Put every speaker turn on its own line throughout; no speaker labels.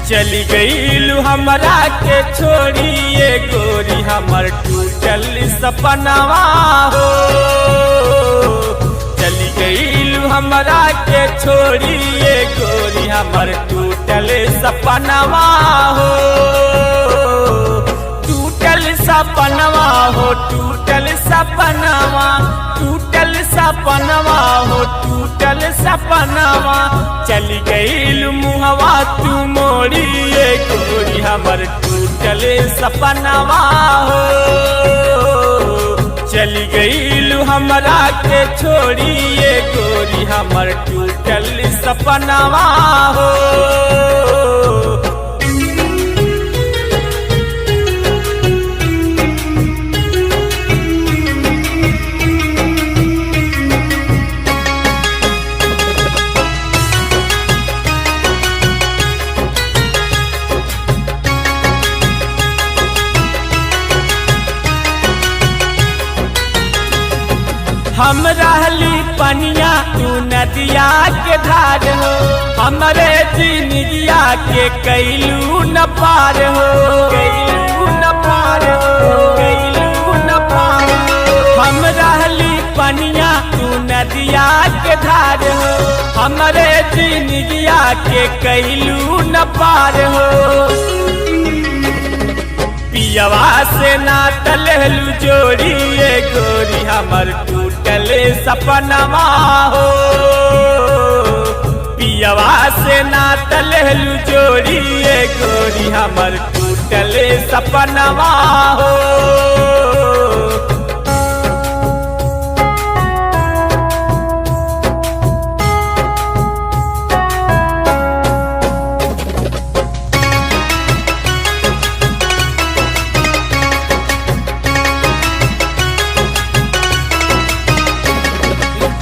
चली गईलू हमरा के छोड़ी ये गोरी हमर टूटल सपनावा हो। चली गईलू हमरा के छोड़ी ये गोरी हमर टूटल सपनावा हो। टूटल सपनावा हो, टूटल सपनावा, टूटल सपनावा हो, टूटल सपनावा। चली गईलू मुहवा तू मोड़ी ये गोरी हमर टूटल सपनावा हो। चली गईलू हमरा के छोड़ी ये गोरी हमर टूटल सपनावा हो। हम रहली पनिया तू नदिया के धार हो। हमरे जिंदगिया के कैलू न पार हो, कैलू न पार हो, कैलू न पार हो। हम रहली पनिया तू नदिया के धार हो। हमरे जिंदगिया के कैलू न पार हो। पियवा से ना तलहलू जोड़ी ये गोरी हमर टूटल सपनावा हो। पियवा से ना तलहलू जोड़ी ये गोरी हमर टूटल सपनावा हो।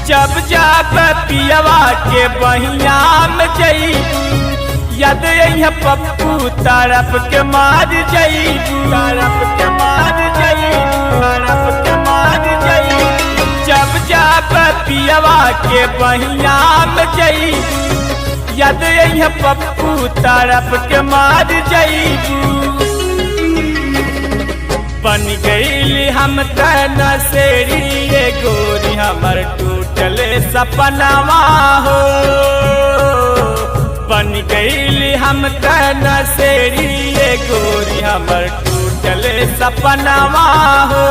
जब जब पियवा के बहिया में जईबू, यद यह पप्पू तरफ के मार जईबू, तरफ के मार जईबू, तरफ के मार जईबू। जब जब पियवा के बहिया में जईबू, यद यह पप्पू तरफ के मार जईबू। बन गईली हम नसेड़ी ये गोरी हमर टूटल सपनावा हो। बन गईली हम नसेड़ी ये गोरी हमर टूटल सपनावा हो।